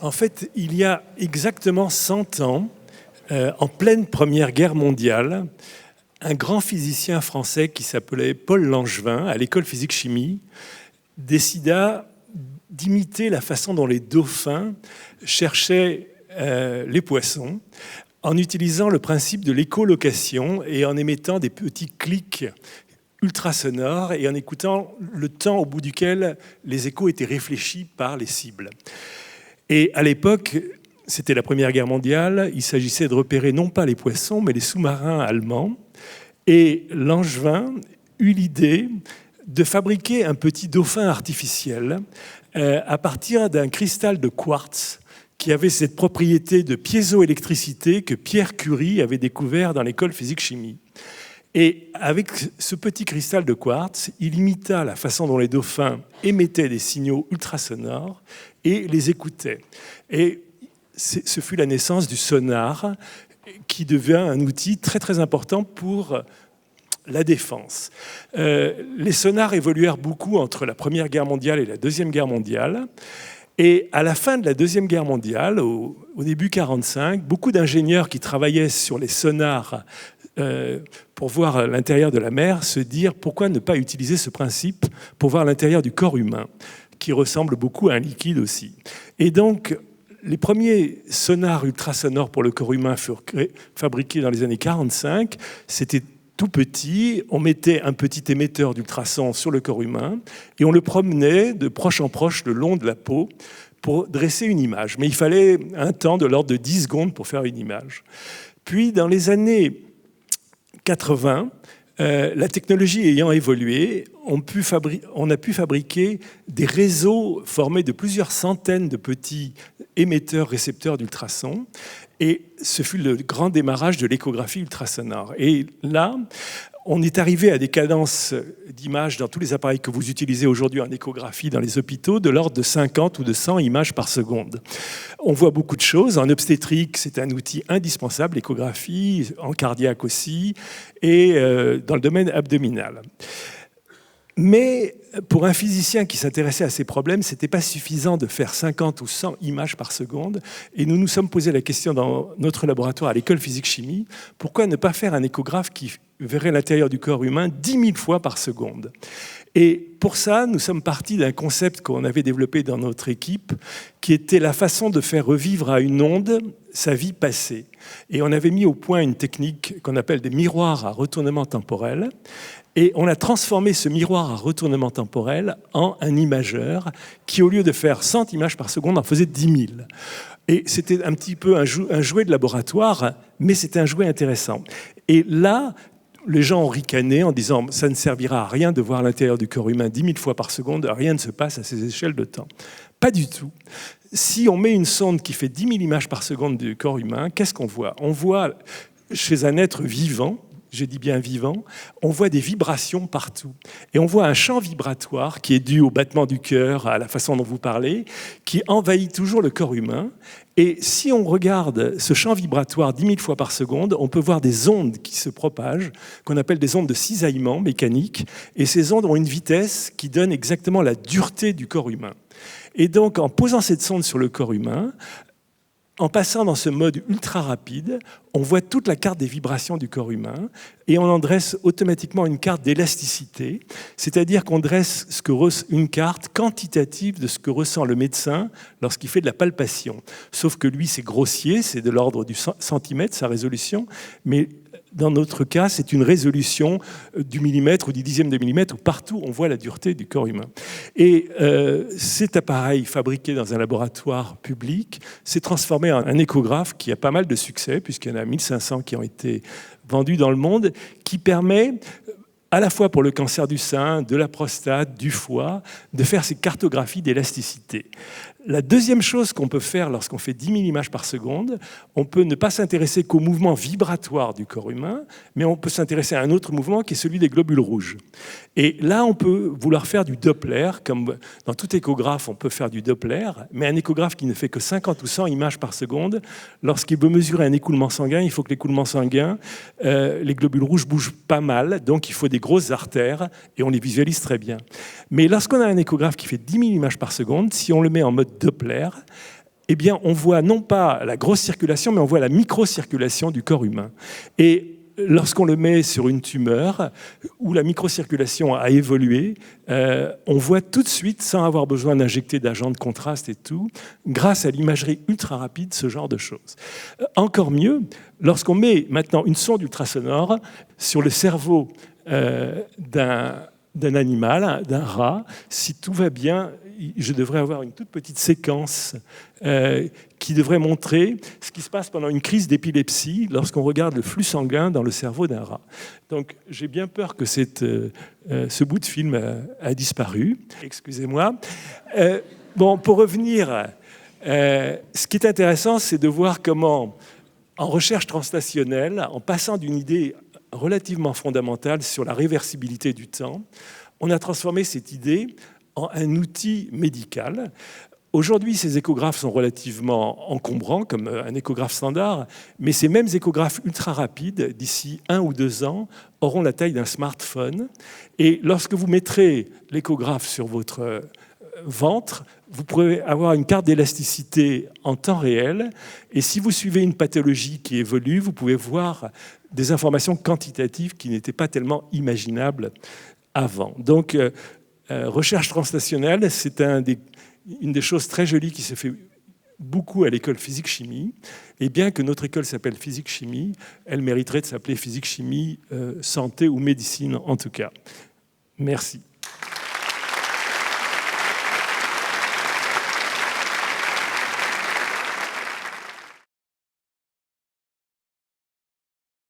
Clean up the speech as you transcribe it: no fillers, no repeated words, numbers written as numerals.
En fait, il y a exactement 100 ans, en pleine Première Guerre mondiale, un grand physicien français qui s'appelait Paul Langevin, à l'école physique-chimie, décida d'imiter la façon dont les dauphins cherchaient les poissons en utilisant le principe de l'écholocation et en émettant des petits clics ultrasonores et en écoutant le temps au bout duquel les échos étaient réfléchis par les cibles. Et à l'époque, c'était la Première Guerre mondiale, il s'agissait de repérer non pas les poissons, mais les sous-marins allemands. Et Langevin eut l'idée de fabriquer un petit dauphin artificiel à partir d'un cristal de quartz qui avait cette propriété de piézoélectricité que Pierre Curie avait découvert dans l'école physique-chimie. Et avec ce petit cristal de quartz, il imita la façon dont les dauphins émettaient des signaux ultrasonores et les écoutaient. Et ce fut la naissance du sonar, qui devient un outil très très important pour la défense. Les sonars évoluèrent beaucoup entre la Première Guerre mondiale et la Deuxième Guerre mondiale. Et à la fin de la Deuxième Guerre mondiale, au début 1945, beaucoup d'ingénieurs qui travaillaient sur les sonars pour voir l'intérieur de la mer se dirent pourquoi ne pas utiliser ce principe pour voir l'intérieur du corps humain, qui ressemble beaucoup à un liquide aussi. Et donc, les premiers sonars ultrasonores pour le corps humain furent fabriqués dans les années 1945. C'était tout petit, on mettait un petit émetteur d'ultrasons sur le corps humain et on le promenait de proche en proche le long de la peau pour dresser une image. Mais il fallait un temps de l'ordre de 10 secondes pour faire une image. Puis, dans les années 80, la technologie ayant évolué, on a pu fabriquer des réseaux formés de plusieurs centaines de petits émetteurs-récepteurs d'ultrasons. Et ce fut le grand démarrage de l'échographie ultrasonore. Et là, on est arrivé à des cadences d'images dans tous les appareils que vous utilisez aujourd'hui en échographie dans les hôpitaux, de l'ordre de 50 ou de 100 images par seconde. On voit beaucoup de choses. En obstétrique, c'est un outil indispensable, l'échographie, en cardiaque aussi, et dans le domaine abdominal. Mais pour un physicien qui s'intéressait à ces problèmes, ce n'était pas suffisant de faire 50 ou 100 images par seconde. Et nous nous sommes posé la question dans notre laboratoire à l'école physique-chimie, pourquoi ne pas faire un échographe qui verrait l'intérieur du corps humain 10 000 fois par seconde? Et pour ça, nous sommes partis d'un concept qu'on avait développé dans notre équipe, qui était la façon de faire revivre à une onde sa vie passée. Et on avait mis au point une technique qu'on appelle des miroirs à retournement temporel. Et on a transformé ce miroir à retournement temporel en un imageur qui, au lieu de faire 100 images par seconde, en faisait 10 000. Et c'était un petit peu un jouet de laboratoire, mais c'était un jouet intéressant. Et là, les gens ont ricané en disant « ça ne servira à rien de voir l'intérieur du corps humain 10 000 fois par seconde, rien ne se passe à ces échelles de temps ». Pas du tout. Si on met une sonde qui fait 10 000 images par seconde du corps humain, qu'est-ce qu'on voit? On voit chez un être vivant, je dis bien vivant, on voit des vibrations partout. Et on voit un champ vibratoire qui est dû au battement du cœur, à la façon dont vous parlez, qui envahit toujours le corps humain. Et si on regarde ce champ vibratoire 10 000 fois par seconde, on peut voir des ondes qui se propagent, qu'on appelle des ondes de cisaillement mécanique. Et ces ondes ont une vitesse qui donne exactement la dureté du corps humain. Et donc, en posant cette sonde sur le corps humain, en passant dans ce mode ultra rapide, on voit toute la carte des vibrations du corps humain et on en dresse automatiquement une carte d'élasticité, c'est-à-dire qu'on dresse une carte quantitative de ce que ressent le médecin lorsqu'il fait de la palpation. Sauf que lui, c'est grossier, c'est de l'ordre du centimètre, sa résolution, mais dans notre cas, c'est une résolution du millimètre ou du dixième de millimètre où partout on voit la dureté du corps humain. Et cet appareil fabriqué dans un laboratoire public s'est transformé en un échographe qui a pas mal de succès, puisqu'il y en a 1500 qui ont été vendus dans le monde, qui permet, à la fois pour le cancer du sein, de la prostate, du foie, de faire ces cartographies d'élasticité. La deuxième chose qu'on peut faire lorsqu'on fait 10 000 images par seconde, on peut ne pas s'intéresser qu'au mouvement vibratoire du corps humain, mais on peut s'intéresser à un autre mouvement qui est celui des globules rouges. Et là, on peut vouloir faire du Doppler, comme dans tout échographe, on peut faire du Doppler, mais un échographe qui ne fait que 50 ou 100 images par seconde, lorsqu'il veut mesurer un écoulement sanguin, il faut que l'écoulement sanguin, les globules rouges bougent pas mal, donc il faut des grosses artères, et on les visualise très bien. Mais lorsqu'on a un échographe qui fait 10 000 images par seconde, si on le met en mode Doppler, eh bien, on voit non pas la grosse circulation, mais on voit la microcirculation du corps humain. Et lorsqu'on le met sur une tumeur où la microcirculation a évolué, on voit tout de suite, sans avoir besoin d'injecter d'agents de contraste et tout, grâce à l'imagerie ultra rapide, ce genre de choses. Encore mieux, lorsqu'on met maintenant une sonde ultrasonore sur le cerveau d'un animal, d'un rat, si tout va bien, je devrais avoir une toute petite séquence qui devrait montrer ce qui se passe pendant une crise d'épilepsie lorsqu'on regarde le flux sanguin dans le cerveau d'un rat. Donc j'ai bien peur que ce bout de film a disparu. Excusez-moi. Bon, pour revenir, ce qui est intéressant, c'est de voir comment, en recherche translationnelle, en passant d'une idée relativement fondamentale sur la réversibilité du temps, on a transformé cette idée en un outil médical. Aujourd'hui, ces échographes sont relativement encombrants, comme un échographe standard, mais ces mêmes échographes ultra rapides, d'ici 1 ou 2 ans, auront la taille d'un smartphone. Et lorsque vous mettrez l'échographe sur votre ventre, vous pourrez avoir une carte d'élasticité en temps réel. Et si vous suivez une pathologie qui évolue, vous pouvez voir des informations quantitatives qui n'étaient pas tellement imaginables avant. Donc, recherche translationnelle, c'est une des choses très jolies qui se fait beaucoup à l'école physique-chimie. Et bien que notre école s'appelle physique-chimie, elle mériterait de s'appeler physique-chimie, santé ou médecine en tout cas. Merci.